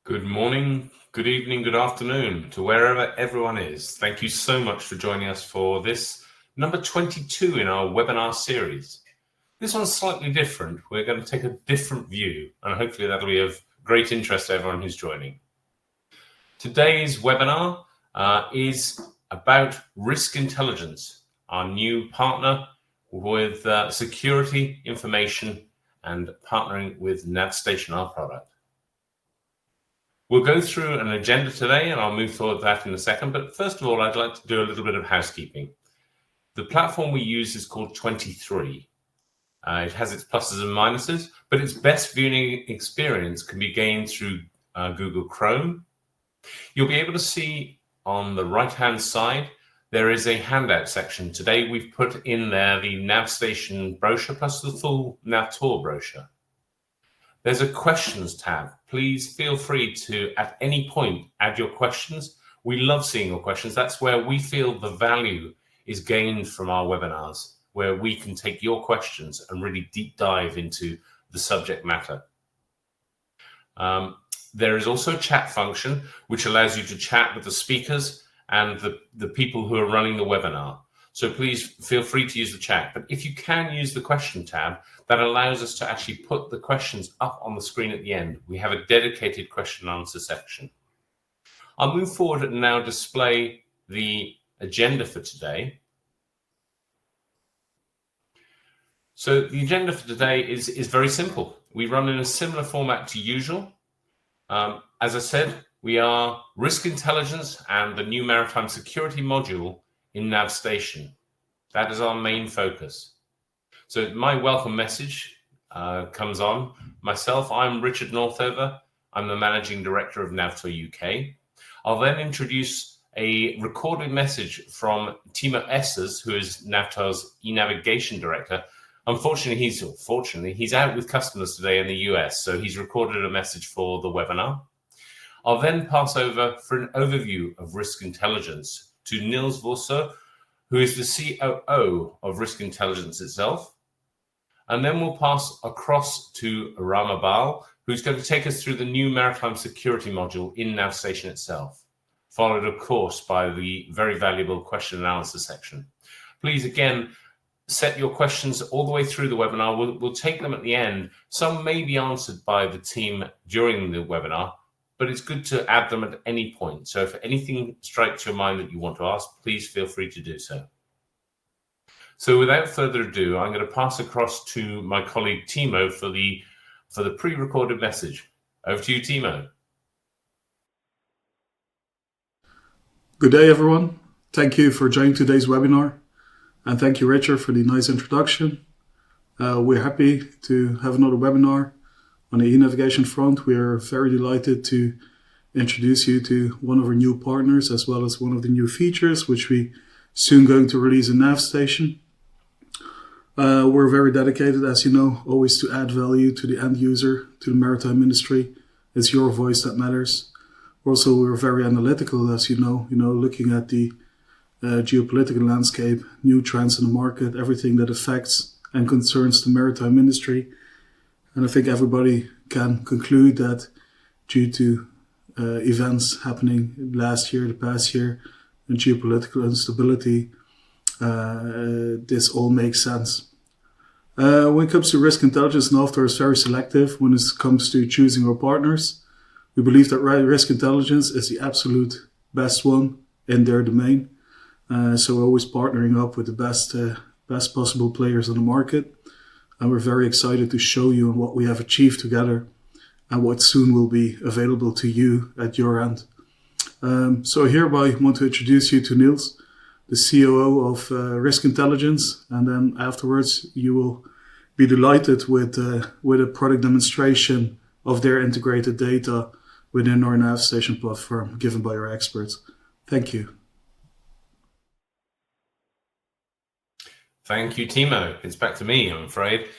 Good morning, good evening, good afternoon to wherever everyone is. Thank you so much for joining us for this number 22 in our webinar series. This one's slightly different. We're going to take a different view, and hopefully that'll be of great interest to everyone who's joining. Today's webinar is about risk intelligence, our new partner with security information and partnering with NavStation, our product. We'll go through an agenda today, and I'll move forward that in a second. But first of all, I'd like to do a little bit of housekeeping. The platform we use is called 23. It has its pluses and minuses, but its best viewing experience can be gained through Google Chrome. You'll be able to see on the right-hand side, there is a handout section. Today, we've put in there the NavStation brochure plus the full NAVTOR brochure. There's a questions tab. Please feel free to, at any point, add your questions. We love seeing your questions. That's where we feel the value is gained from our webinars, where we can take your questions and really deep dive into the subject matter. There is also a chat function, which allows you to chat with the speakers and the people who are running the webinar. So please feel free to use the chat. But if you can use the question tab, that allows us to actually put the questions up on the screen at the end. We have a dedicated question and answer section. I'll move forward and now display the agenda for today. So the agenda for today is very simple. We run in a similar format to usual. As I said, we are risk intelligence and the new maritime security module in NavStation. That is our main focus. So my welcome message comes on. Myself, I'm Richard Northover. I'm the Managing Director of NAVTOR UK. I'll then introduce a recorded message from Timo Essers, who is NAVTOR's e-navigation director. Unfortunately, he's out with customers today in the US, so he's recorded a message for the webinar. I'll then pass over for an overview of risk intelligence to Niels Worsoe, who is the COO of risk intelligence itself. And then we'll pass across to Rama Bahl, who's going to take us through the new maritime security module in NavStation itself, followed, of course, by the very valuable question and answer section. Please, again, set your questions all the way through the webinar. We'll take them at the end. Some may be answered by the team during the webinar, but it's good to add them at any point. So if anything strikes your mind that you want to ask, please feel free to do so. So without further ado, I'm going to pass across to my colleague Timo for the pre-recorded message. Over to you, Timo. Good day, everyone. Thank you for joining today's webinar. And thank you, Richard, for the nice introduction. We're happy to have another webinar on the e-navigation front. We are very delighted to introduce you to one of our new partners, as well as one of the new features, which we soon going to release in NavStation. We're very dedicated, as you know, always to add value to the end user, to the maritime industry. It's your voice that matters. Also, we're very analytical, as you know, looking at the geopolitical landscape, new trends in the market, everything that affects and concerns the maritime industry. And I think everybody can conclude that due to events happening last year, the past year, and geopolitical instability, this all makes sense. When it comes to risk intelligence, NAVTOR is very selective when it comes to choosing our partners. We believe that risk intelligence is the absolute best one in their domain. So we're always partnering up with the best possible players on the market. And we're very excited to show you what we have achieved together and what soon will be available to you at your end. So hereby I want to introduce you to Niels, the COO of Risk Intelligence. And then afterwards, you will be delighted with a product demonstration of their integrated data within our NavStation platform given by our experts. Thank you. Thank you, Timo. It's back to me, I'm afraid.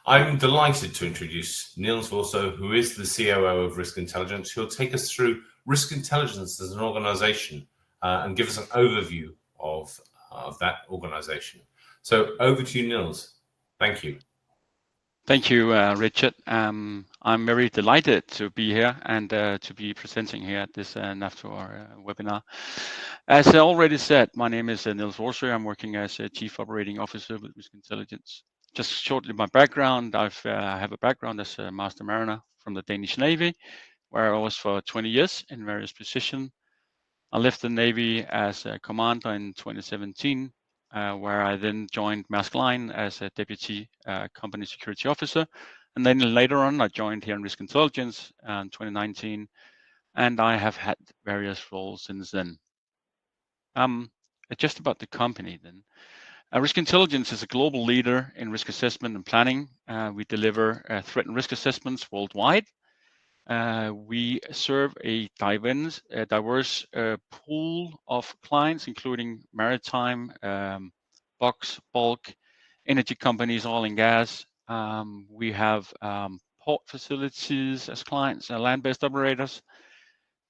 I'm delighted to introduce Niels Worsoe, who is the COO of Risk Intelligence, who'll take us through risk intelligence as an organization and give us an overview of that organization. So over to you, Niels. Thank you. Thank you, Richard. I'm very delighted to be here and to be presenting here at this NAVTOR webinar. As I already said, my name is Niels Worsoe. I'm working as a Chief Operating Officer with Risk Intelligence. Just shortly, my background, I have a background as a Master Mariner from the Danish Navy, where I was for 20 years in various positions. I left the Navy as a commander in 2017, where I then joined Maersk Line as a Deputy Company Security Officer. And then later on, I joined here in Risk Intelligence in 2019, and I have had various roles since then. Just about the company then. Risk Intelligence is a global leader in risk assessment and planning. We deliver threat and risk assessments worldwide. We serve a diverse pool of clients, including maritime, box, bulk, energy companies, oil and gas. We have port facilities as clients, land-based operators.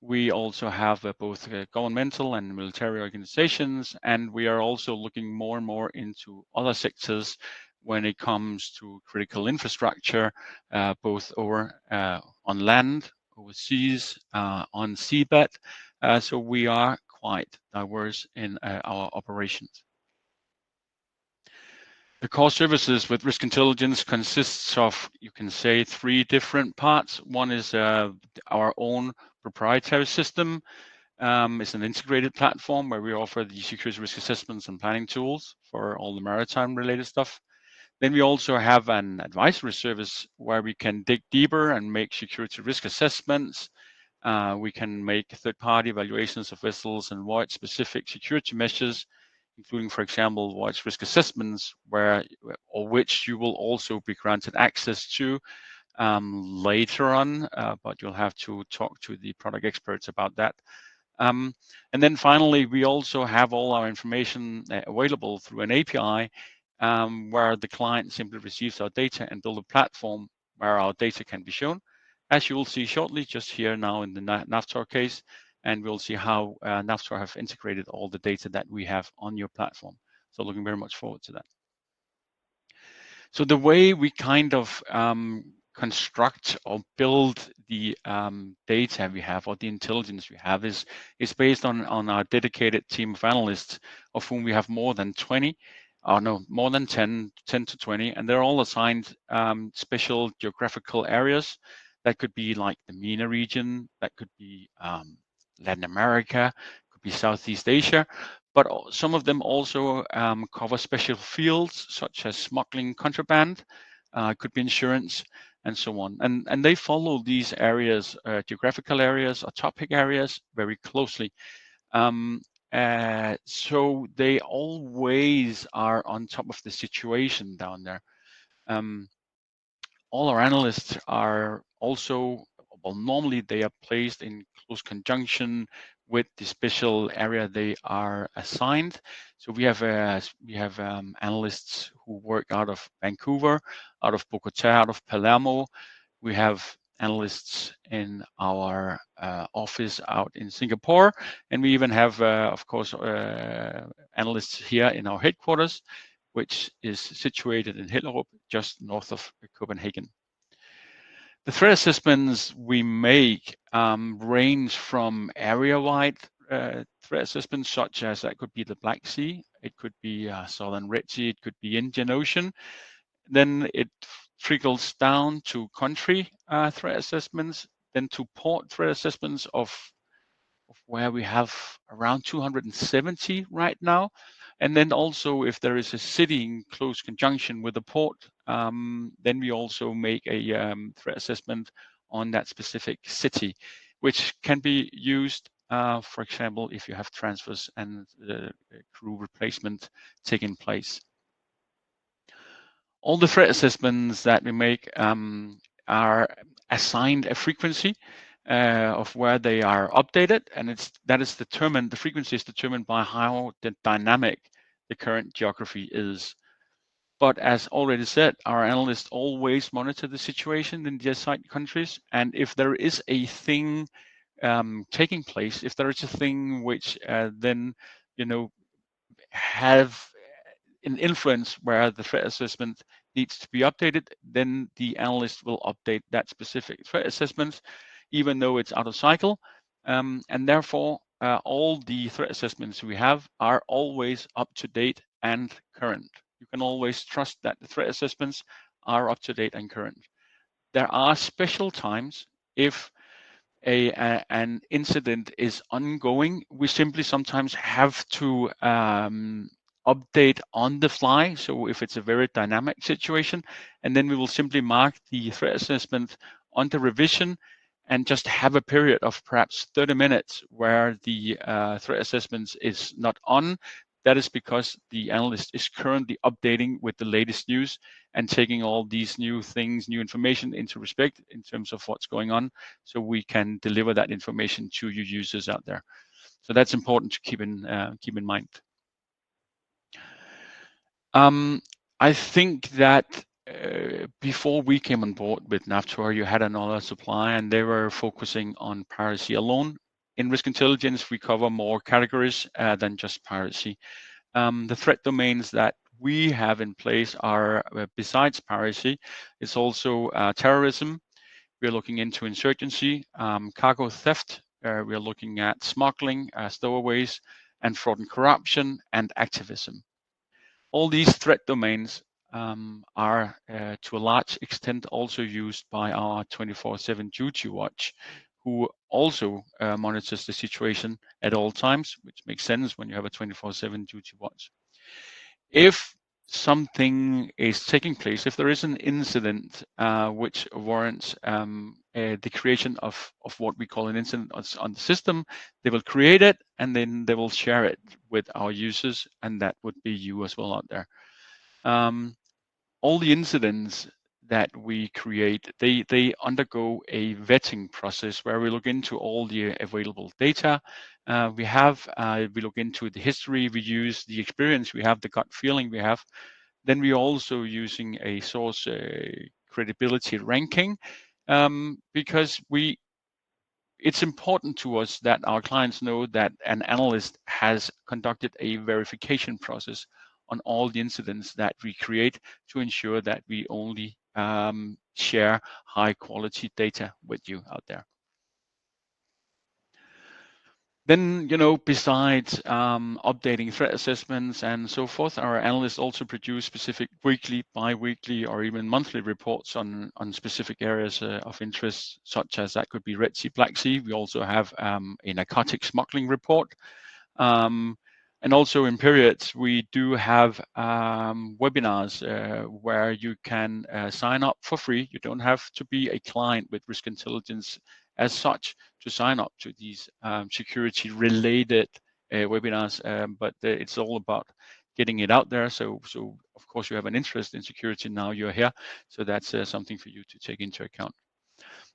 We also have both governmental and military organizations, and we are also looking more and more into other sectors when it comes to critical infrastructure, both over on land, overseas, on seabed. So we are quite diverse in our operations. The core services with Risk Intelligence consists of, you can say, 3 different parts. One is our own proprietary system. It's an integrated platform where we offer the security risk assessments and planning tools for all the maritime related stuff. Then we also have an advisory service where we can dig deeper and make security risk assessments. We can make third-party evaluations of vessels and voyage specific security measures, including, for example, voyage risk assessments, which you will also be granted access to later on, but you'll have to talk to the product experts about that. And then finally, we also have all our information available through an API where the client simply receives our data and build a platform where our data can be shown, as you will see shortly, just here now in the NAVTOR case, and we'll see how NAVTOR have integrated all the data that we have on your platform. So looking very much forward to that. So the way we kind of construct or build the data we have or the intelligence we have is based on our dedicated team of analysts, of whom we have more than 20, or no, more than 10 to 20, and they're all assigned special geographical areas. That could be like the MENA region, that could be Latin America, could be Southeast Asia, but some of them also cover special fields such as smuggling, contraband, could be insurance, and so on. And they follow these areas, geographical areas or topic areas, very closely. So they always are on top of the situation down there. All our analysts are also, well, normally they are placed in close conjunction with the special area they are assigned. So we have analysts who work out of Vancouver, out of Bogota, out of Palermo. We have analysts in our office out in Singapore, and we even have, of course, analysts here in our headquarters, which is situated in Hellerup, just north of Copenhagen. The threat assessments we make range from area-wide threat assessments, such as that could be the Black Sea, it could be Southern Red Sea, it could be Indian Ocean. Then it trickles down to country threat assessments, then to port threat assessments of where we have around 270 right now. And then also if there is a city in close conjunction with a port, then we also make a threat assessment on that specific city, which can be used, for example, if you have transfers and crew replacement taking place. All the threat assessments that we make are assigned a frequency of where they are updated, and the frequency is determined by how dynamic the current geography is. But as already said, our analysts always monitor the situation in the assigned countries, and if there is a thing taking place, if there is a thing which then have an influence where the threat assessment needs to be updated, then the analyst will update that specific threat assessment, even though it's out of cycle. And therefore, all the threat assessments we have are always up to date and current. You can always trust that the threat assessments are up to date and current. There are special times if an incident is ongoing, we simply sometimes have to update on the fly. So if it's a very dynamic situation, and then we will simply mark the threat assessment under revision and just have a period of perhaps 30 minutes where the threat assessment is not on. That is because the analyst is currently updating with the latest news and taking all these new things, new information into respect in terms of what's going on, so we can deliver that information to you users out there. So that's important to keep in mind. I think that before we came on board with NavTOR, you had another supplier, and they were focusing on piracy alone. In risk intelligence, we cover more categories than just piracy. The threat domains that we have in place are, besides piracy, it's also terrorism. We're looking into insurgency, cargo theft. We're looking at smuggling, stowaways, and fraud and corruption, and activism. All these threat domains are, to a large extent, also used by our 24/7 duty watch, who also monitors the situation at all times, which makes sense when you have a 24/7 duty watch. If something is taking place, if there is an incident which warrants the creation of what we call an incident on the system, they will create it and then they will share it with our users, and that would be you as well out there. All the incidents that we create, they undergo a vetting process where we look into all the available data we look into the history we use, the experience we have, the gut feeling we have. Then we're also using a source credibility ranking because it's important to us that our clients know that an analyst has conducted a verification process on all the incidents that we create to ensure that we only share high quality data with you out there. Then, besides updating threat assessments and so forth, our analysts also produce specific weekly, bi-weekly, or even monthly reports on specific areas of interest, such as that could be Red Sea, Black Sea. We also have a narcotic smuggling report. And also in periods, we do have webinars where you can sign up for free. You don't have to be a client with Risk Intelligence as such to sign up to these security related webinars, but it's all about getting it out there. So of course you have an interest in security, now you're here. So that's something for you to take into account.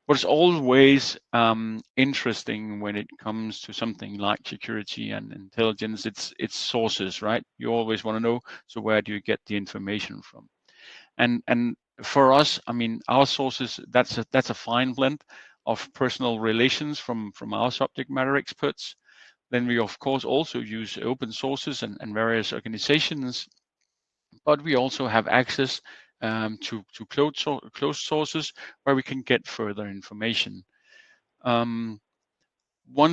What's always interesting when it comes to something like security and intelligence, it's sources, right? You always want to know, so where do you get the information from? And for us, I mean, our sources, that's a fine blend of personal relations from our subject matter experts. Then we of course also use open sources and various organizations, but we also have access to closed sources where we can get further information. One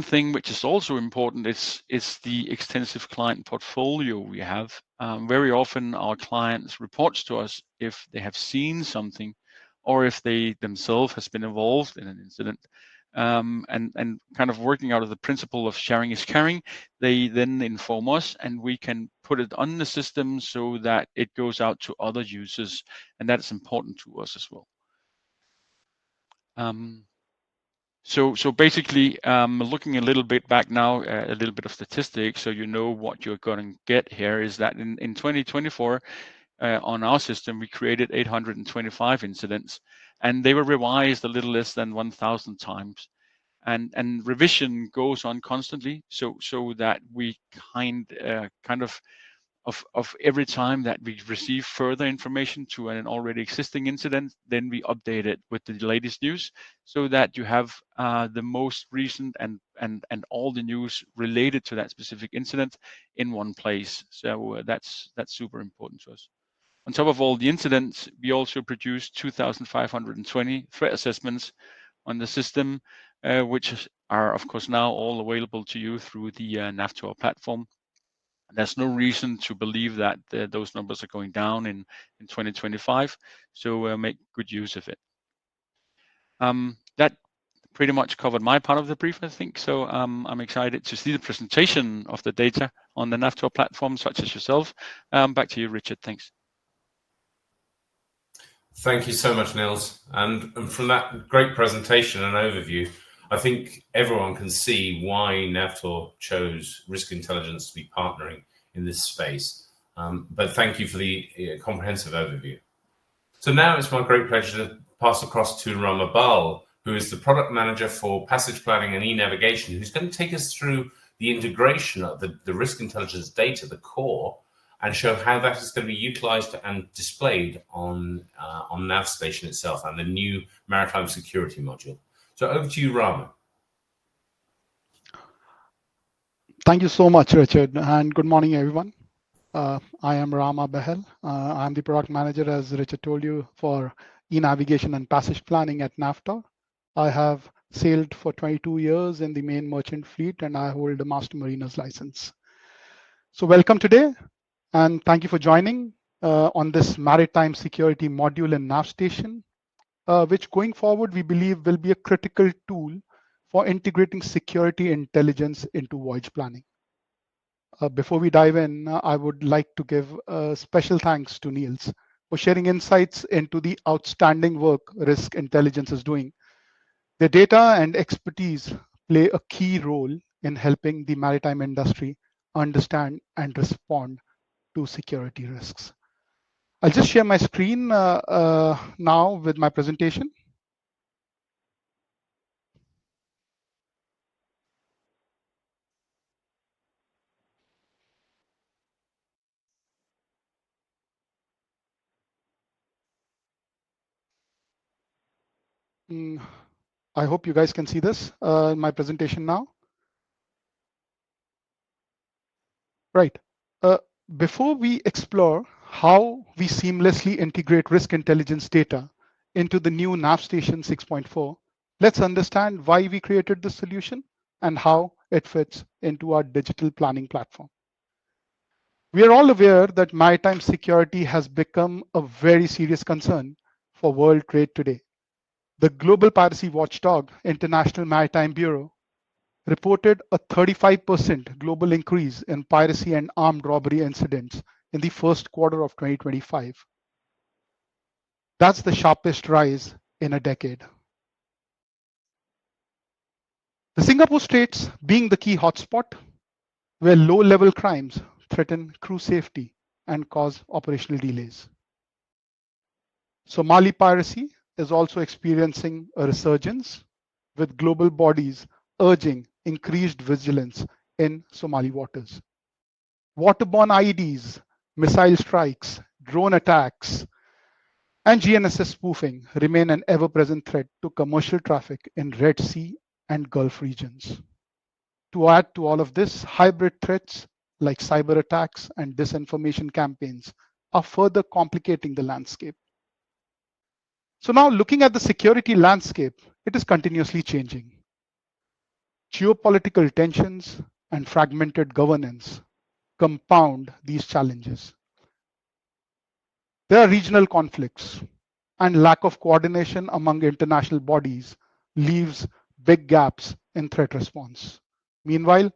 thing which is also important is the extensive client portfolio we have. Very often our clients report to us if they have seen something or if they themselves has been involved in an incident. And kind of working out of the principle of sharing is caring, they then inform us and we can put it on the system so that it goes out to other users, and that's important to us as well. So basically, looking a little bit back now, a little bit of statistics, so you know what you're going to get here is that in 2024, on our system, we created 825 incidents, and they were revised a little less than 1,000 times. And revision goes on constantly, so that we kind of every time that we receive further information to an already existing incident, then we update it with the latest news, so that you have the most recent and all the news related to that specific incident in one place. So that's super important to us. On top of all the incidents, we also produced 2,520 threat assessments on the system, which are of course now all available to you through the NAVTOR platform. There's no reason to believe that those numbers are going down in 2025, so make good use of it. That pretty much covered my part of the brief, I think. So I'm excited to see the presentation of the data on the NAVTOR platform, such as yourself. Back to you, Richard. Thanks. Thank you so much, Niels. And from that great presentation and overview, I think everyone can see why NAVTOR chose Risk Intelligence to be partnering in this space. But thank you for the comprehensive overview. So now it's my great pleasure to pass across to Rama Bahl, who is the product manager for passage planning and e-navigation, who's going to take us through the integration of the risk intelligence data, the core, and show how that is going to be utilized and displayed on NavStation itself and the new maritime security module. So over to you, Rama. Thank you so much, Richard, and good morning, everyone. I am Rama Bahl. I'm the product manager, as Richard told you, for e-navigation and passage planning at NAVTOR. I have sailed for 22 years in the main merchant fleet, and I hold a master mariner's license. So welcome today, and thank you for joining on this maritime security module in NavStation, which going forward, we believe will be a critical tool for integrating security intelligence into voyage planning. Before we dive in, I would like to give special thanks to Niels for sharing insights into the outstanding work Risk Intelligence is doing. The data and expertise play a key role in helping the maritime industry understand and respond to security risks. I'll just share my screen now with my presentation. I hope you guys can see this, my presentation now. Right. Before we explore how we seamlessly integrate risk intelligence data into the new NavStation 6.4, let's understand why we created this solution and how it fits into our digital planning platform. We are all aware that maritime security has become a very serious concern for world trade today. The global piracy watchdog, International Maritime Bureau, reported a 35% global increase in piracy and armed robbery incidents in the first quarter of 2025. That's the sharpest rise in a decade. The Singapore Straits being the key hotspot, where low-level crimes threaten crew safety and cause operational delays. Somali piracy is also experiencing a resurgence, with global bodies urging increased vigilance in Somali waters. Waterborne IEDs, missile strikes, drone attacks, and GNSS spoofing remain an ever-present threat to commercial traffic in Red Sea and Gulf regions. To add to all of this, hybrid threats like cyber attacks and disinformation campaigns are further complicating the landscape. So now looking at the security landscape, it is continuously changing. Geopolitical tensions and fragmented governance compound these challenges. There are regional conflicts, and lack of coordination among international bodies leaves big gaps in threat response. Meanwhile,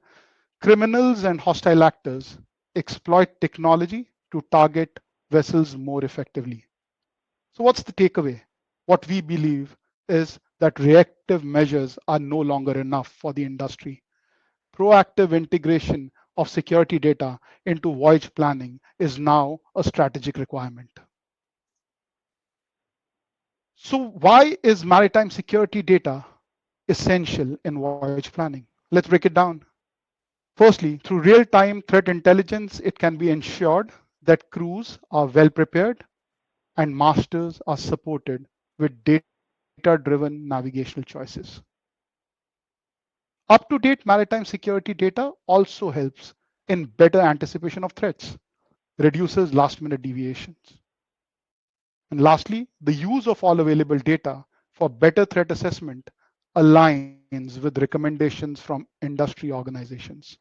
criminals and hostile actors exploit technology to target vessels more effectively. So what's the takeaway? What we believe is that reactive measures are no longer enough for the industry. Proactive integration of security data into voyage planning is now a strategic requirement. So why is maritime security data essential in voyage planning? Let's break it down. Firstly, through real-time threat intelligence, it can be ensured that crews are well prepared and masters are supported with data-driven navigational choices. Up-to-date maritime security data also helps in better anticipation of threats, reduces last-minute deviations, And lastly, the use of all available data for better threat assessment aligns with recommendations from industry organizations.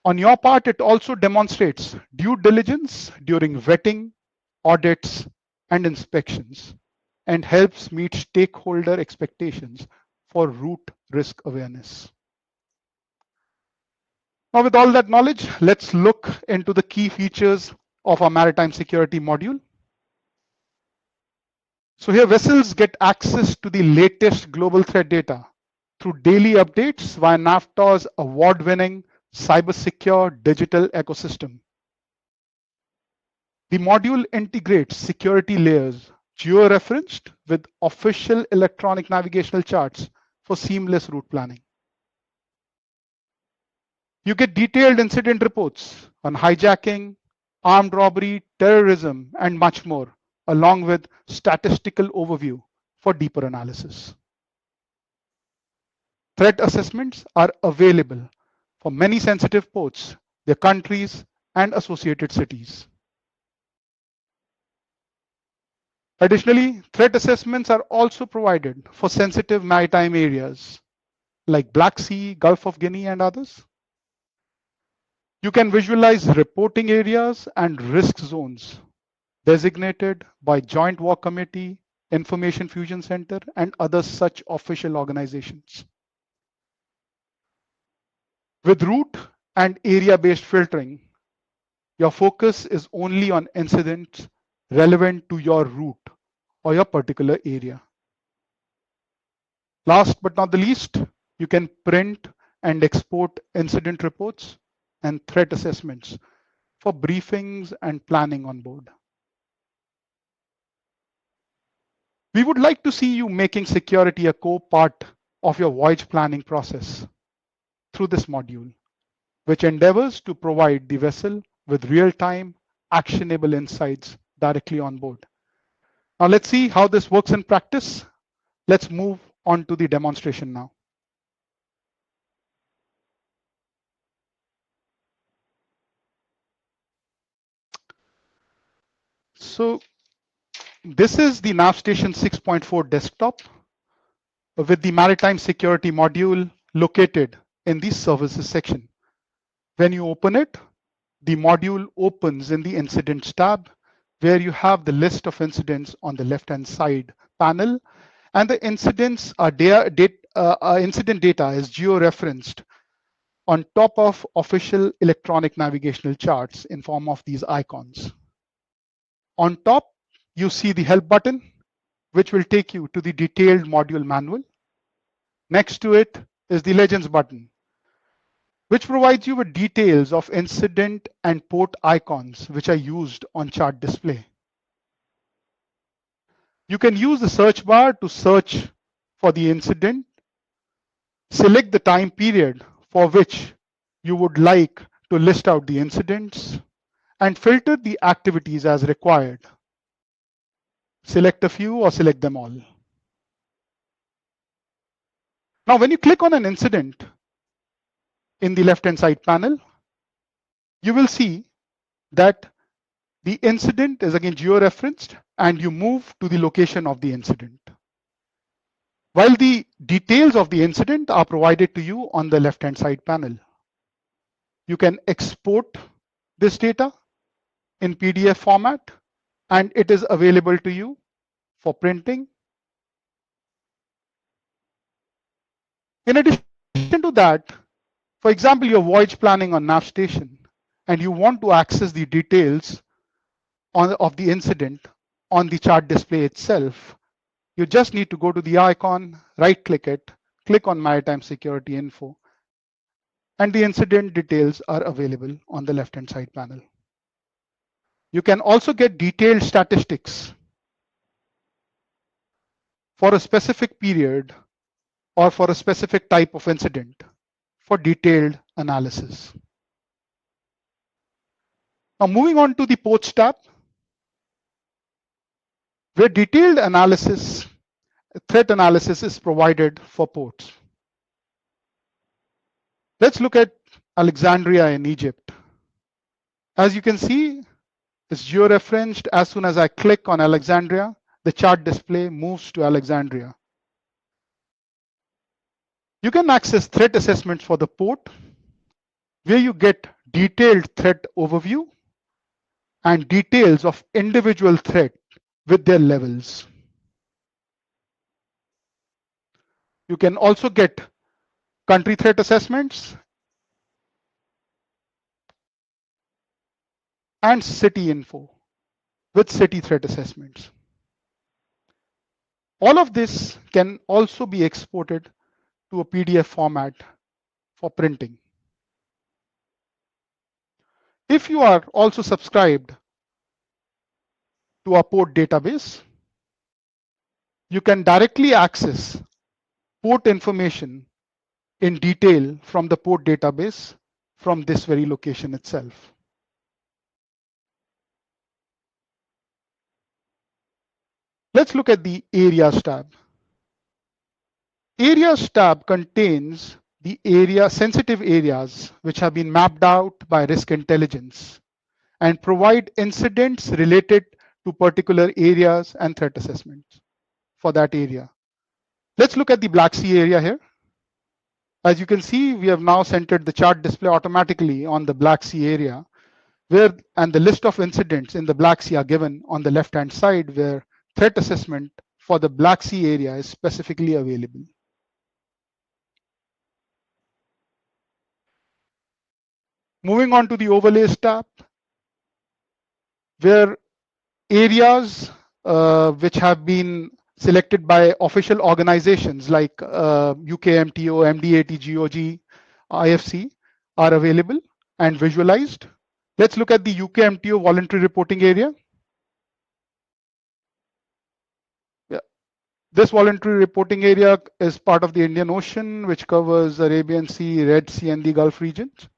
On your part, it also demonstrates due diligence during vetting, audits, and inspections, and helps meet stakeholder expectations for route risk awareness. Now, with all that knowledge, let's look into the key features of our maritime security module. So here, vessels get access to the latest global threat data through daily updates via NAVTOR's award-winning cyber-secure digital ecosystem. The module integrates security layers geo-referenced with official electronic navigational charts for seamless route planning. You get detailed incident reports on hijacking, armed robbery, terrorism, and much more, along with statistical overview for deeper analysis. Threat assessments are available for many sensitive ports, their countries, and associated cities. Additionally, threat assessments are also provided for sensitive maritime areas like Black Sea, Gulf of Guinea, and others. You can visualize reporting areas and risk zones designated by Joint War Committee, Information Fusion Center, and other such official organizations. With route and area-based filtering, your focus is only on incidents relevant to your route or your particular area. Last but not the least, you can print and export incident reports and threat assessments for briefings and planning on board. We would like to see you making security a core part of your voyage planning process through this module, which endeavors to provide the vessel with real-time, actionable insights directly on board. Now let's see how this works in practice. Let's move on to the demonstration now. So this is the NavStation 6.4 desktop with the maritime security module located in the services section. When you open it, the module opens in the incidents tab, where you have the list of incidents on the left-hand side panel, and the incidents are incident data is geo-referenced on top of official electronic navigational charts in form of these icons. On top, you see the help button, which will take you to the detailed module manual. Next to it is the legends button, which provides you with details of incident and port icons, which are used on chart display. You can use the search bar to search for the incident, select the time period for which you would like to list out the incidents, and filter the activities as required. Select a few or select them all. Now, when you click on an incident in the left-hand side panel, you will see that the incident is again geo-referenced and you move to the location of the incident. While the details of the incident are provided to you on the left-hand side panel. You can export this data in PDF format, and it is available to you for printing. In addition to that, for example, you're voyage planning on NavStation, and you want to access the details of the incident on the chart display itself. You just need to go to the icon, right-click it, click on Maritime Security Info, and the incident details are available on the left-hand side panel. You can also get detailed statistics for a specific period or for a specific type of incident for detailed analysis. Now moving on to the ports tab, where detailed analysis, threat analysis is provided for ports. Let's look at Alexandria in Egypt. As you can see, is georeferenced. As soon as I click on Alexandria, the chart display moves to Alexandria. You can access threat assessments for the port, where you get detailed threat overview and details of individual threat with their levels. You can also get country threat assessments and city info with city threat assessments. All of this can also be exported to a PDF format for printing. If you are also subscribed to our port database, you can directly access port information in detail from the port database from this very location itself. Let's look at the Areas tab. Areas tab contains the sensitive areas which have been mapped out by risk intelligence and provide incidents related to particular areas and threat assessments for that area. Let's look at the Black Sea area here. As you can see, we have now centered the chart display automatically on the Black Sea area, and the list of incidents in the Black Sea are given on the left-hand side, where threat assessment for the Black Sea area is specifically available. Moving on to the Overlays tab, where areas which have been selected by official organizations like UKMTO, MDAT, GOG, IFC are available and visualized. Let's look at the UKMTO voluntary reporting area. This voluntary reporting area is part of the Indian Ocean, which covers Arabian Sea, Red Sea, and the Gulf regions.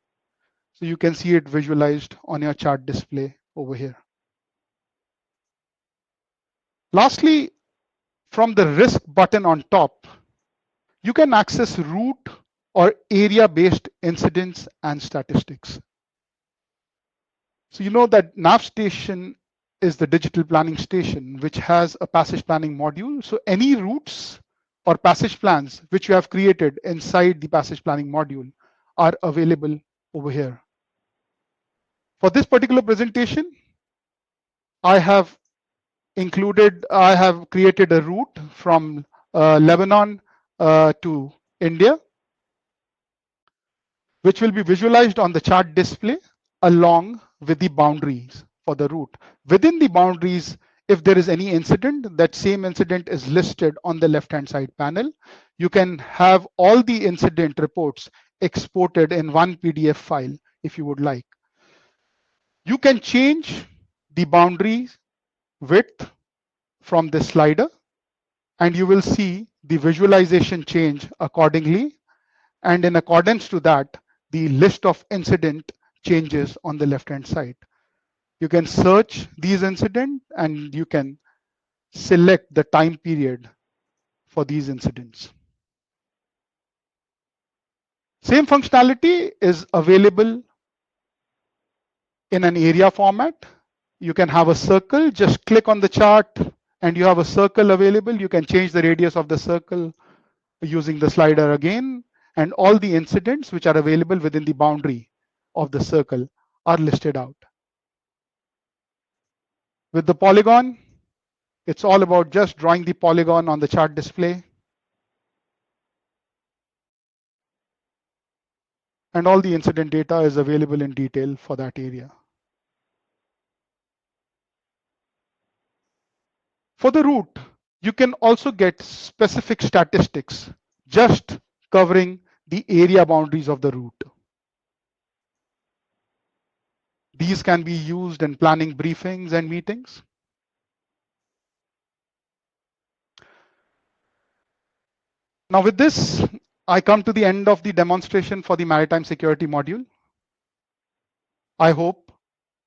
So you can see it visualized on your chart display over here. Lastly, from the risk button on top, you can access route or area-based incidents and statistics. So you know that NavStation is the digital planning station, which has a passage planning module. So any routes or passage plans which you have created inside the passage planning module are available over here. For this particular presentation, I have created a route from Lebanon to India, which will be visualized on the chart display along with the boundaries for the route. Within the boundaries, if there is any incident, that same incident is listed on the left-hand side panel. You can have all the incident reports exported in one PDF file if you would like. You can change the boundary width from this slider, and you will see the visualization change accordingly. And in accordance to that, the list of incident changes on the left-hand side. You can search these incidents and you can select the time period for these incidents. Same functionality is available in an area format. You can have a circle, just click on the chart and you have a circle available. You can change the radius of the circle using the slider again, and all the incidents which are available within the boundary of the circle are listed out. With the polygon, it's all about just drawing the polygon on the chart display. And all the incident data is available in detail for that area. For the route, you can also get specific statistics just covering the area boundaries of the route. These can be used in planning briefings and meetings. Now with this, I come to the end of the demonstration for the maritime security module. I hope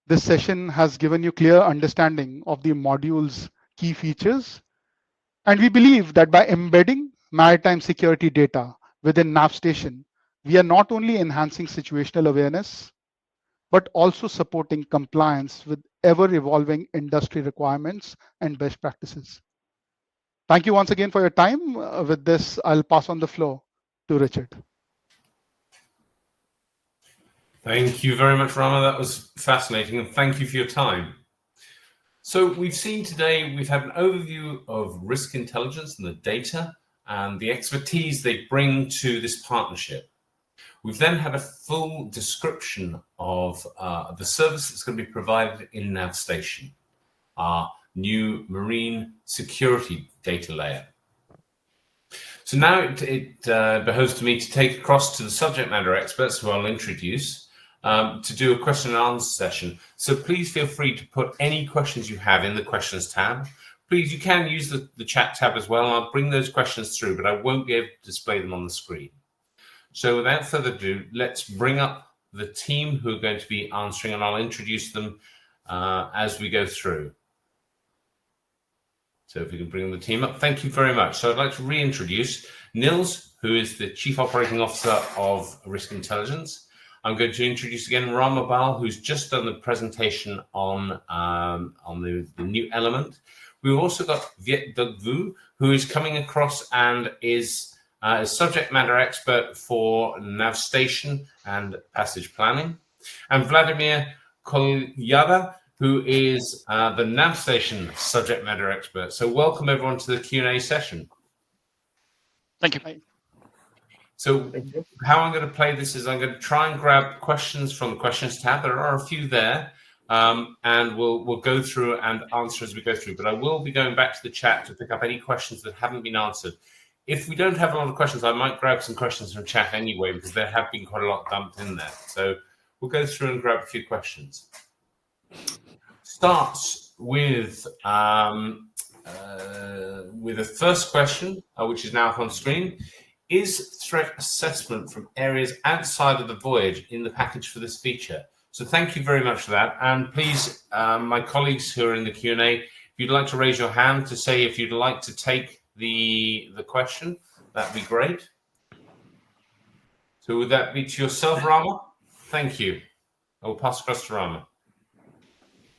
this session has given you clear understanding of the module's key features. And we believe that by embedding maritime security data within NavStation, we are not only enhancing situational awareness, but also supporting compliance with ever-evolving industry requirements and best practices. Thank you once again for your time. With this, I'll pass on the floor to Richard. Thank you very much, Rama. That was fascinating, and thank you for your time. So we've seen today, we've had an overview of risk intelligence and the data and the expertise they bring to this partnership. We've then had a full description of the service that's going to be provided in NavStation, our new marine security data layer. So now it behoves to me to take across to the subject matter experts who I'll introduce to do a question and answer session. So please feel free to put any questions you have in the questions tab. Please, you can use the chat tab as well. I'll bring those questions through, but I won't be able to display them on the screen. So without further ado, let's bring up the team who are going to be answering, and I'll introduce them as we go through. So if we can bring the team up, thank you very much. So I'd like to reintroduce Niels, who is the Chief Operating Officer of Risk Intelligence. I'm going to introduce again Rama Bahl, who's just done the presentation on the new element. We've also got Viet Duc Vu, who is coming across and is a subject matter expert for NavStation and passage planning. And Vladimir Kolyada, who is the NavStation subject matter expert. So welcome everyone to the Q&A session. Thank you. So how I'm going to play this is I'm going to try and grab questions from the questions tab. There are a few there, and we'll go through and answer as we go through. But I will be going back to the chat to pick up any questions that haven't been answered. If we don't have a lot of questions, I might grab some questions from chat anyway, because there have been quite a lot dumped in there. So we'll go through and grab a few questions. Starts with the first question, which is now up on screen. Is threat assessment from areas outside of the voyage in the package for this feature? So thank you very much for that. And please, my colleagues who are in the Q&A, if you'd like to raise your hand to say if you'd like to take the question, that'd be great. So would that be to yourself, Rama? Thank you. I will pass across to Rama.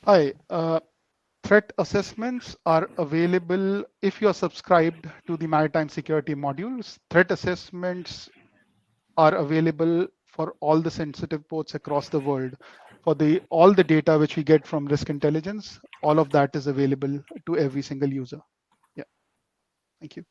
Hi. Threat assessments are available if you're subscribed to the maritime security modules. Threat assessments are available for all the sensitive ports across the world. For all the data which we get from risk intelligence, all of that is available to every single user. Yeah. Thank you.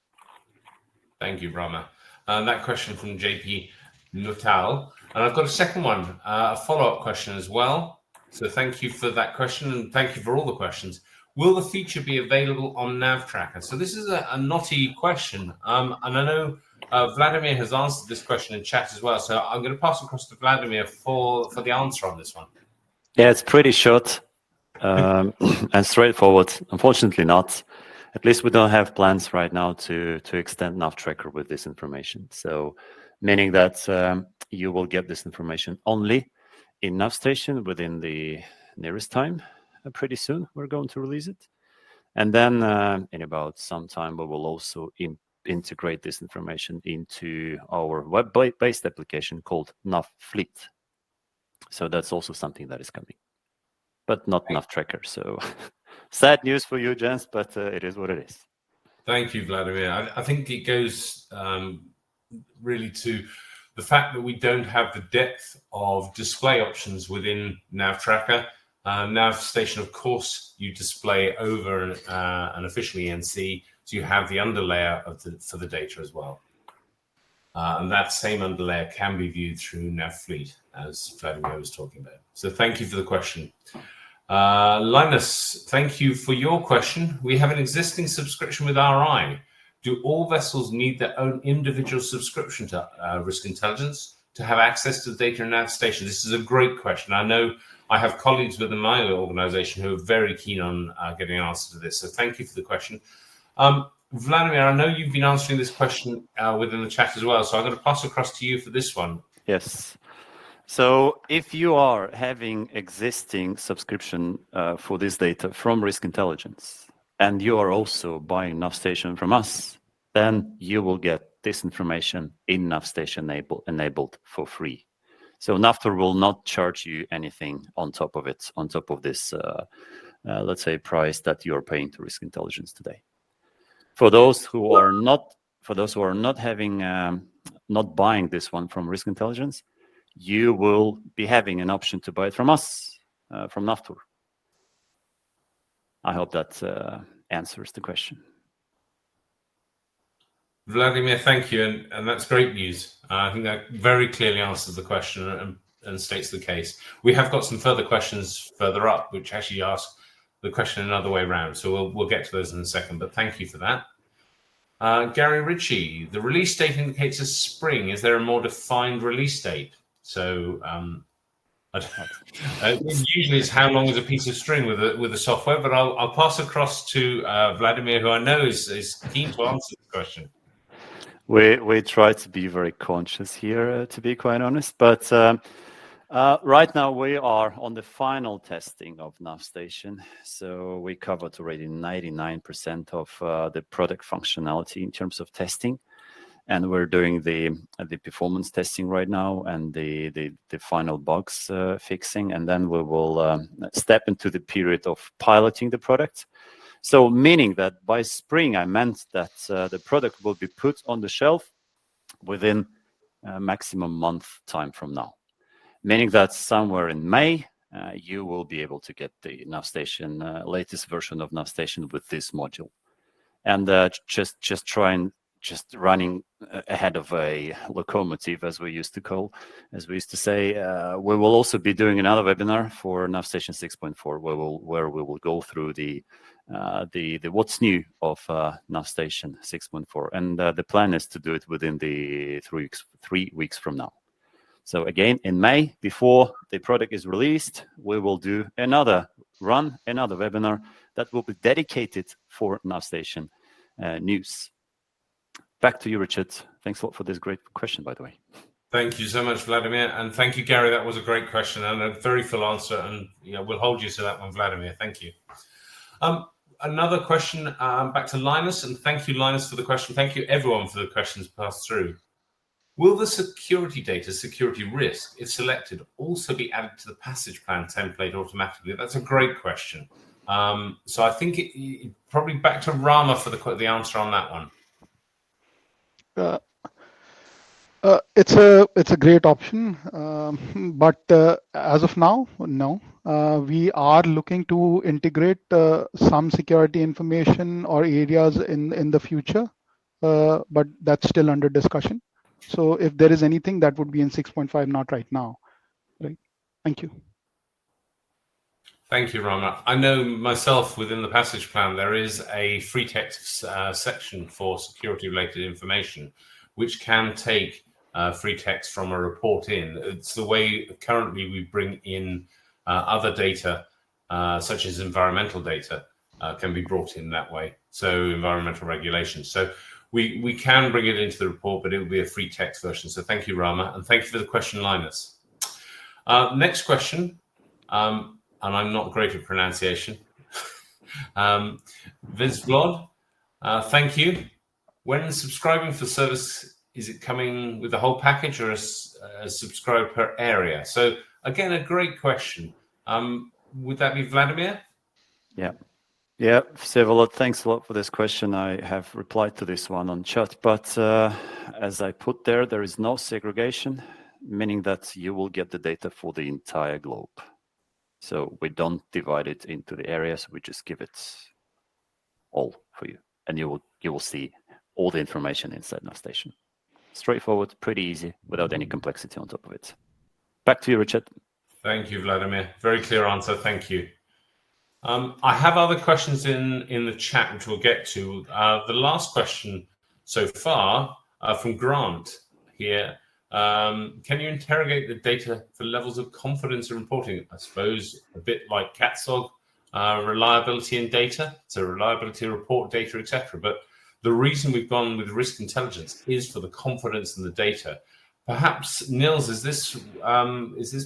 Thank you, Rama. That question from JP Nuttall. And I've got a second one, a follow-up question as well. So thank you for that question, and thank you for all the questions. Will the feature be available on NavTracker? So this is a knotty question, and I know Vladimir has answered this question in chat as well. So I'm going to pass across to Vladimir for the answer on this one. Yeah, it's pretty short and straightforward. Unfortunately not. At least we don't have plans right now to extend NavTracker with this information. So meaning that you will get this information only in NavStation within the nearest time. Pretty soon we're going to release it. And then in about some time, we will also integrate this information into our web-based application called NavFleet. So that's also something that is coming, but not NavTracker. So sad news for you, gents, but it is what it is. Thank you, Vladimir. I think it goes really to the fact that we don't have the depth of display options within NavTracker. NavStation, of course, you display over an official ENC, so you have the underlayer for the data as well. And that same underlayer can be viewed through NavFleet, as Vladimir was talking about. So thank you for the question. Linus, thank you for your question. We have an existing subscription with RI. Do all vessels need their own individual subscription to Risk Intelligence to have access to the data in NavStation? This is a great question. I know I have colleagues within my organization who are very keen on getting an answer to this. So thank you for the question. Vladimir, I know you've been answering this question within the chat as well. So I'm going to pass across to you for this one. Yes. So if you are having existing subscription for this data from Risk Intelligence, and you are also buying NavStation from us, then you will get this information in NavStation enabled for free. So NAVTOR will not charge you anything on top of it, on top of this, let's say, price that you are paying to Risk Intelligence today. For those who are not, having, not buying this one from Risk Intelligence, you will be having an option to buy it from us, from NAVTOR. I hope that answers the question. Vladimir, thank you, and that's great news. I think that very clearly answers the question and states the case. We have got some further questions further up, which actually ask the question another way around. So we'll get to those in a second, but thank you for that. Gary Ritchie, the release date indicates a spring. Is there a more defined release date? So usually it's how long is a piece of string with the software, but I'll pass across to Vladimir, who I know is keen to answer the question. We try to be very conscious here, to be quite honest, but right now we are on the final testing of NavStation. So we covered already 99% of the product functionality in terms of testing. And we're doing the performance testing right now and the final bugs fixing. And then we will step into the period of piloting the product. So meaning that by spring, I meant that the product will be put on the shelf within a maximum month time from now. Meaning that somewhere in May, you will be able to get the NavStation, latest version of NavStation with this module. And just running ahead of a locomotive, as we used to say, we will also be doing another webinar for NavStation 6.4, where we will go through the what's new of NavStation 6.4, and the plan is to do it within the 3 weeks from now. So again, in May, before the product is released, we will do another webinar that will be dedicated for NavStation news. Back to you, Richard. Thanks a lot for this great question, by the way. Thank you so much, Vladimir. And thank you, Gary. That was a great question and a very full answer. And we'll hold you to that one, Vladimir. Thank you. Another question back to Linus. And thank you, Linus, for the question. Thank you, everyone, for the questions passed through. Will the security data, security risk, if selected, also be added to the passage plan template automatically? That's a great question. So I think probably back to Rama for the answer on that one. It's a great option, but as of now, no. We are looking to integrate some security information or areas in the future, but that's still under discussion. So if there is anything, that would be in 6.5, not right now. Right? Thank you. Thank you, Rama. I know myself within the passage plan, there is a free text section for security-related information, which can take free text from a report in. It's the way currently we bring in other data, such as environmental data, can be brought in that way. So environmental regulations. So we can bring it into the report, but it will be a free text version. So thank you, Rama, and thank you for the question, Linus. Next question. And I'm not great at pronunciation. Vizvlod, thank you. When subscribing for service, is it coming with the whole package or as subscribe per area? So again, a great question. Would that be Vladimir? Yeah, Vizvlod, thanks a lot for this question. I have replied to this one on chat, but as I put there is no segregation, meaning that you will get the data for the entire globe. So we don't divide it into the areas, we just give it all for you. And you will see all the information inside NavStation. Straightforward, pretty easy, without any complexity on top of it. Back to you, Richard. Thank you, Vladimir. Very clear answer, thank you. I have other questions in the chat, which we'll get to. The last question so far from Grant here. Can you interrogate the data for levels of confidence in reporting? I suppose a bit like CATSOG, reliability in data, so reliability report data, etc. But the reason we've gone with risk intelligence is for the confidence in the data. Perhaps, Niels, is this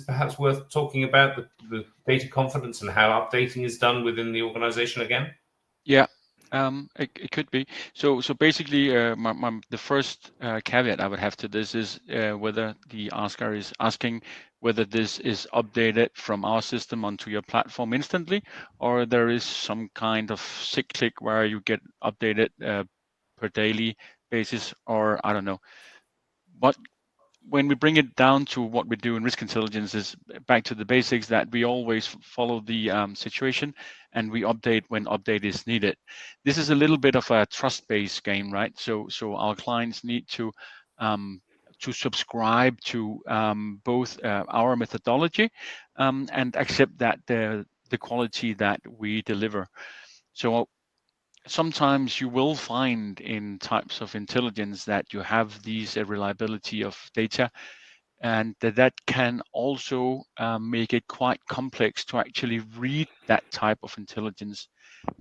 perhaps worth talking about the data confidence and how updating is done within the organization again? Yeah. It could be. So basically, the first caveat I would have to this is whether the asker is asking whether this is updated from our system onto your platform instantly, or there is some kind of cyclic where you get updated per daily basis, or I don't know. But when we bring it down to what we do in risk intelligence is back to the basics, that we always follow the situation and we update when update is needed. This is a little bit of a trust-based game, right? So our clients need to subscribe to both our methodology and accept that the quality that we deliver. So sometimes you will find in types of intelligence that you have these reliability of data, and that can also make it quite complex to actually read that type of intelligence.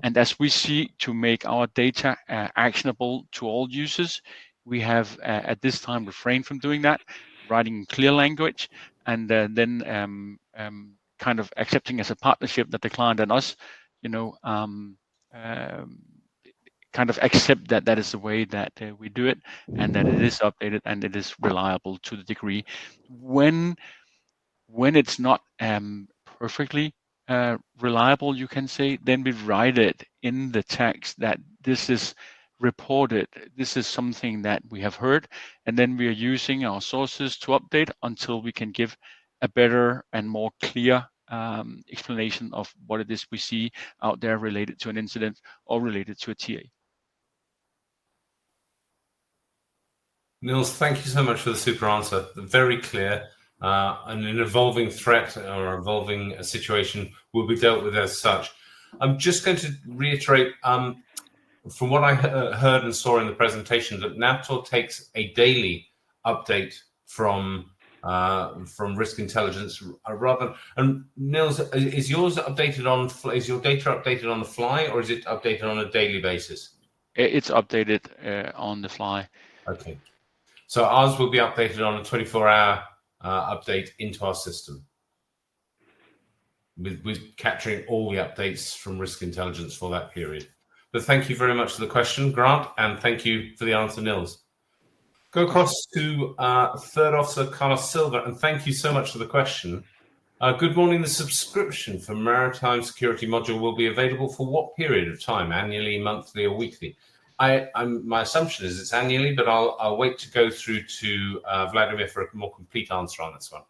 And as we seek to make our data actionable to all users, we have at this time refrained from doing that, writing clear language, and then kind of accepting as a partnership that the client and us, kind of accept that that is the way that we do it, and that it is updated and it is reliable to the degree. When it's not perfectly reliable, you can say, then we write it in the text that this is reported, this is something that we have heard, and then we are using our sources to update until we can give a better and more clear explanation of what it is we see out there related to an incident or related to a TA. Niels, thank you so much for the super answer. Very clear. And an evolving threat or evolving situation will be dealt with as such. I'm just going to reiterate from what I heard and saw in the presentation that NavTOR takes a daily update from risk intelligence rather. And Niels, is yours updated on? Is your data updated on the fly, or is it updated on a daily basis? It's updated on the fly. Okay. So ours will be updated on a 24-hour update into our system, with capturing all the updates from risk intelligence for that period. But thank you very much for the question, Grant, and thank you for the answer, Niels. Go across to Third Officer Carlos Silva, and thank you so much for the question. Good morning. The subscription for Maritime Security Module will be available for what period of time? Annually, monthly, or weekly? My assumption is it's annually, but I'll wait to go through to Vladimir for a more complete answer on this one.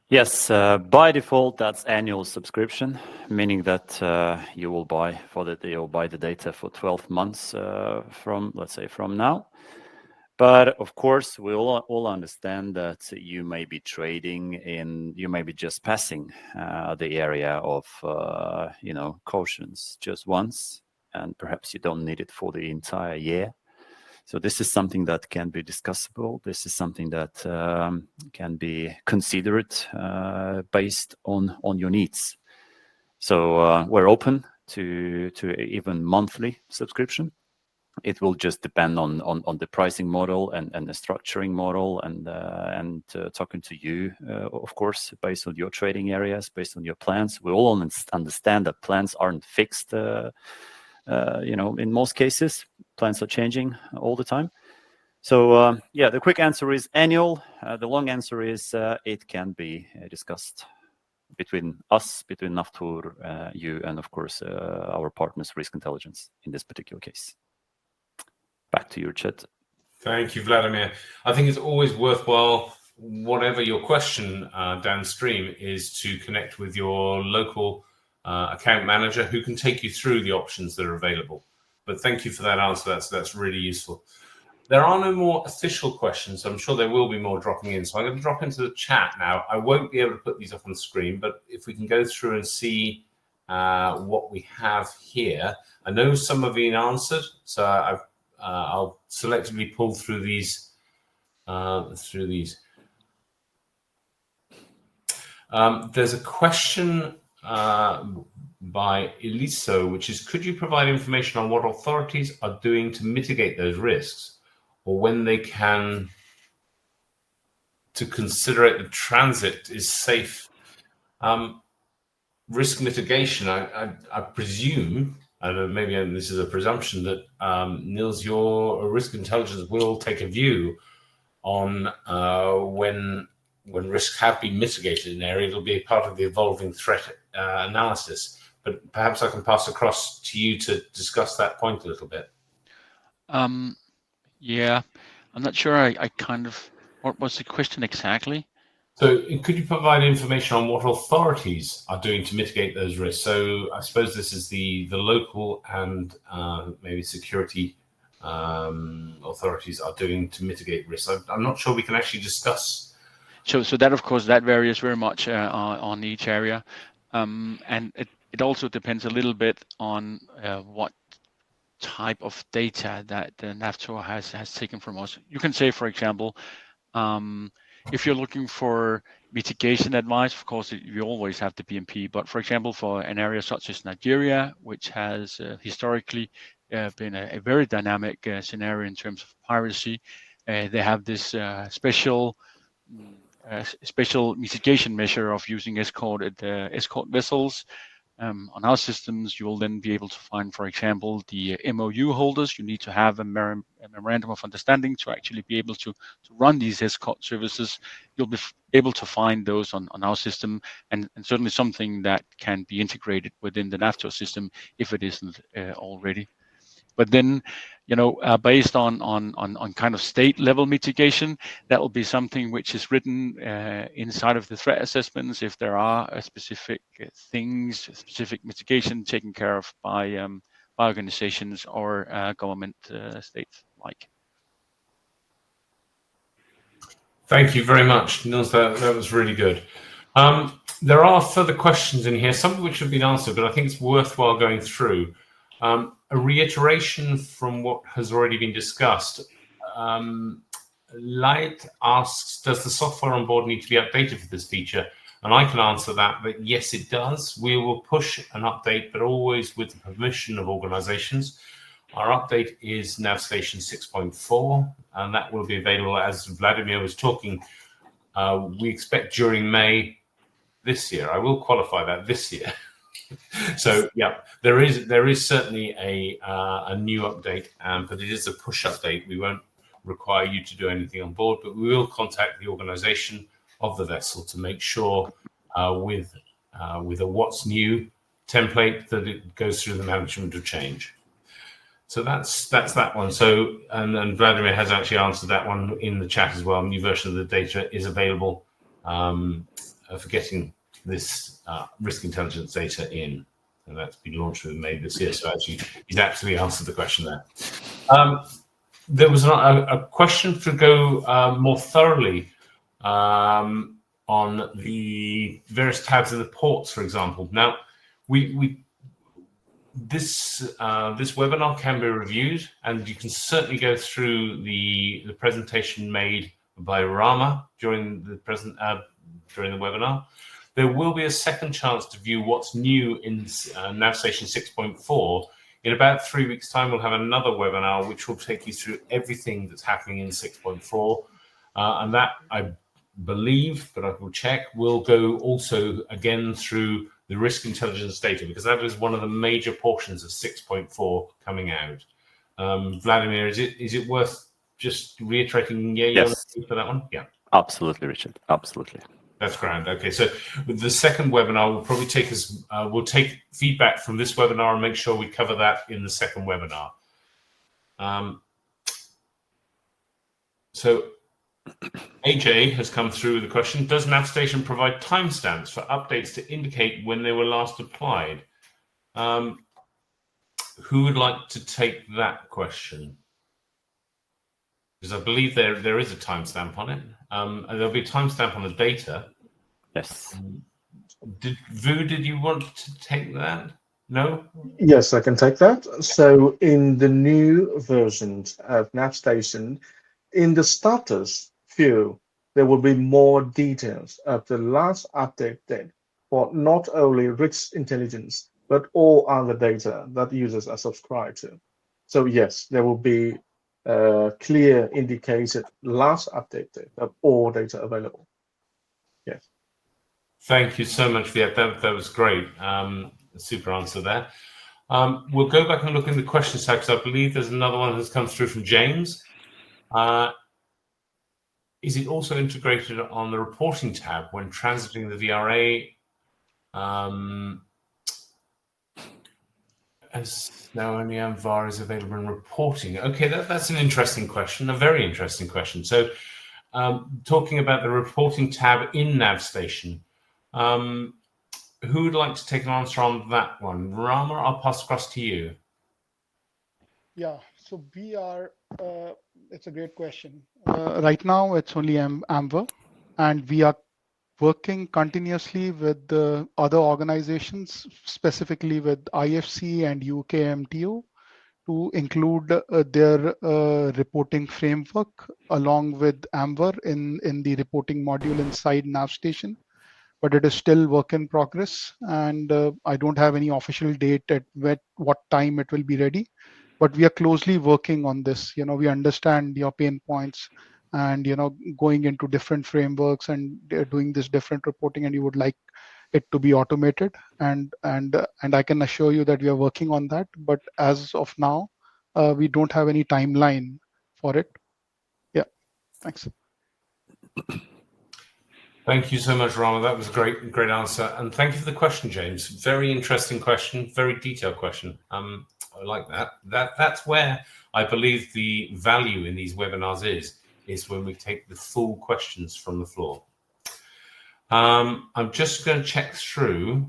Yes, by default, that's annual subscription, meaning that you will buy the data for 12 months from, let's say, from now. But of course, we all understand that you may be trading you may be just passing the area of, cautions just once, and perhaps you don't need it for the entire year. So this is something that can be discussable. This is something that can be considered based on your needs. So we're open to even monthly subscription. It will just depend on the pricing model and the structuring model and talking to you, of course, based on your trading areas, based on your plans. We all understand that plans aren't fixed. In most cases, plans are changing all the time. So the quick answer is annual. The long answer is it can be discussed between us, between NAVTOR, you, and of course our partners, Risk Intelligence, in this particular case. Back to you, Chet. Thank you, Vladimir. I think it's always worthwhile, whatever your question downstream, is to connect with your local account manager who can take you through the options that are available. But thank you for that answer. That's really useful. There are no more official questions. I'm sure there will be more dropping in. So I'm going to drop into the chat now. I won't be able to put these up on the screen, but if we can go through and see what we have here. I know some have been answered, so I'll selectively pull through these. There's a question by Eliso, which is, could you provide information on what authorities are doing to mitigate those risks, or when they can to consider it the transit is safe? Risk mitigation, I presume, I don't know, maybe this is a presumption, that Niels, your risk intelligence will take a view on when when risks have been mitigated in an area, it'll be a part of the evolving threat analysis. But perhaps I can pass across to you to discuss that point a little bit. Yeah, I'm not sure. I kind of, what was the question exactly? So could you provide information on what authorities are doing to mitigate those risks? So I suppose this is the local and maybe security authorities are doing to mitigate risks. I'm not sure we can actually discuss. So that, of course, that varies very much on each area. And it also depends a little bit on what type of data that the NAVTOR has taken from us. You can say, for example, if you're looking for mitigation advice, of course, you always have the BMP. But for example, for an area such as Nigeria, which has historically been a very dynamic scenario in terms of piracy, they have this special mitigation measure of using escort vessels. On our systems, you will then be able to find, for example, the MOU holders. You need to have a memorandum of understanding to actually be able to run these escort services. You'll be able to find those on our system, and certainly something that can be integrated within the NAVTOR system if it isn't already. But then, based on kind of state level mitigation, that will be something which is written inside of the threat assessments if there are specific things, specific mitigation taken care of by organizations or government states like. Thank you very much, Niels. That was really good. There are further questions in here, some of which have been answered, but I think it's worthwhile going through. A reiteration from what has already been discussed. Light asks, does the software on board need to be updated for this feature? And I can answer that yes, it does. We will push an update, but always with the permission of organizations. Our update is NavStation 6.4, and that will be available, as Vladimir was talking, we expect during May this year. I will qualify that, this year. So yeah, there is certainly a new update, but it is a push update. We won't require you to do anything on board, but we will contact the organization of the vessel to make sure with a what's new template that it goes through the management of change. So that's that one. So and Vladimir has actually answered that one in the chat as well. A new version of the data is available for getting this risk intelligence data in, and that's been launched in May this year. So actually, he's actually answered the question there. There was a question to go more thoroughly on the various tabs in the ports, for example. Now, this webinar can be reviewed, and you can certainly go through the presentation made by Rama during the webinar. There will be a second chance to view what's new in NavStation 6.4. In about 3 weeks' time, we'll have another webinar which will take you through everything that's happening in 6.4. And that, I believe, but I will check, will go also again through the risk intelligence data, because that is one of the major portions of 6.4 coming out. Vladimir, is it worth just reiterating Yes. for that one? Yeah. Absolutely, Richard. Absolutely. That's grand. Okay, so with the second webinar, we'll probably we'll take feedback from this webinar and make sure we cover that in the second webinar. So AJ has come through with the question, does NavStation provide timestamps for updates to indicate when they were last applied? Who would like to take that question? Because I believe there is a timestamp on it. And there'll be a timestamp on the data. Yes. Did you want to take that? No? Yes, I can take that. So in the new versions of NavStation, in the status field, there will be more details of the last update date for not only risk intelligence, but all other data that users are subscribed to. So yes, there will be clear indicated last update date of all data available. Yes. Thank you so much for that. That was great. Super answer there. We'll go back and look in the questions tab, because I believe there's another one that's come through from James. Is it also integrated on the reporting tab when transiting the VRA? As now only AMVAR is available in reporting. Okay, that's an interesting question, a very interesting question. So talking about the reporting tab in NavStation, who would like to take an answer on that one? Rama, I'll pass across to you. Yeah, so we are, it's a great question. Right now, it's only AMVAR, and we are working continuously with the other organizations, specifically with IFC and UKMTO, to include their reporting framework along with AMVAR in the reporting module inside NavStation. But it is still work in progress, and I don't have any official date at what time it will be ready. But we are closely working on this. We understand your pain points, and going into different frameworks and doing this different reporting, and you would like it to be automated. And I can assure you that we are working on that. But as of now, we don't have any timeline for it. Yeah, thanks. Thank you so much, Rama. That was a great answer. And thank you for the question, James. Very interesting question, very detailed question. I like that. That's where I believe the value in these webinars is when we take the full questions from the floor. I'm just going to check through.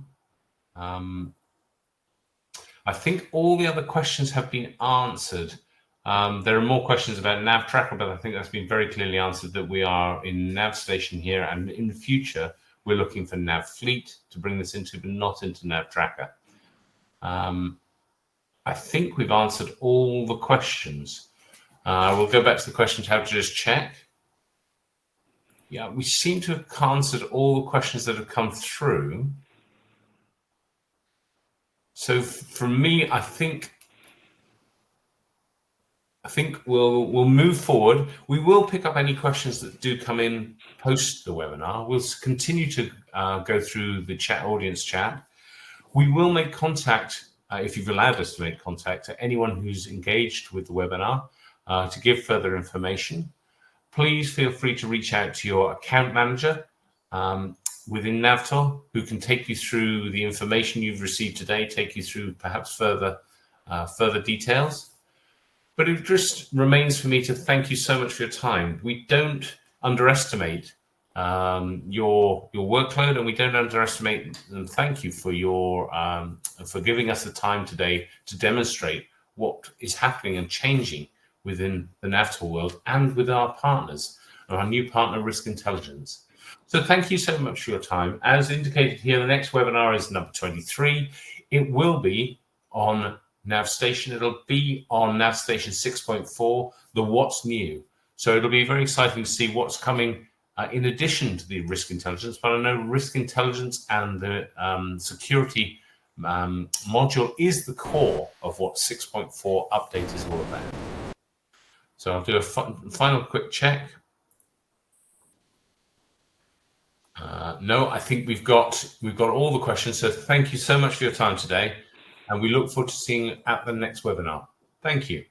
I think all the other questions have been answered. There are more questions about NavTracker, but I think that's been very clearly answered, that we are in NavStation here, and in the future we're looking for NavFleet to bring this into, but not into NavTracker. I think we've answered all the questions. We'll go back to the question tab to just check. Yeah, we seem to have answered all the questions that have come through. So for me, I think we'll move forward. We will pick up any questions that do come in post the webinar. We'll continue to go through the audience chat. We will make contact, if you've allowed us to make contact, to anyone who's engaged with the webinar to give further information. Please feel free to reach out to your account manager within NAVTOR, who can take you through the information you've received today, take you through perhaps further details. But it just remains for me to thank you so much for your time. We don't underestimate your workload, and we don't underestimate and thank you for for giving us the time today to demonstrate what is happening and changing within the NAVTOR world and with our partners, our new partner, Risk Intelligence. So thank you so much for your time. As indicated here, the next webinar is number 23. It will be on NavStation. It'll be on NavStation 6.4, the What's New. So it'll be very exciting to see what's coming in addition to the Risk Intelligence. But I know Risk Intelligence and the security module is the core of what 6.4 update is all about. So I'll do a final quick check. No, I think we've got all the questions. So thank you so much for your time today, and we look forward to seeing you at the next webinar. Thank you.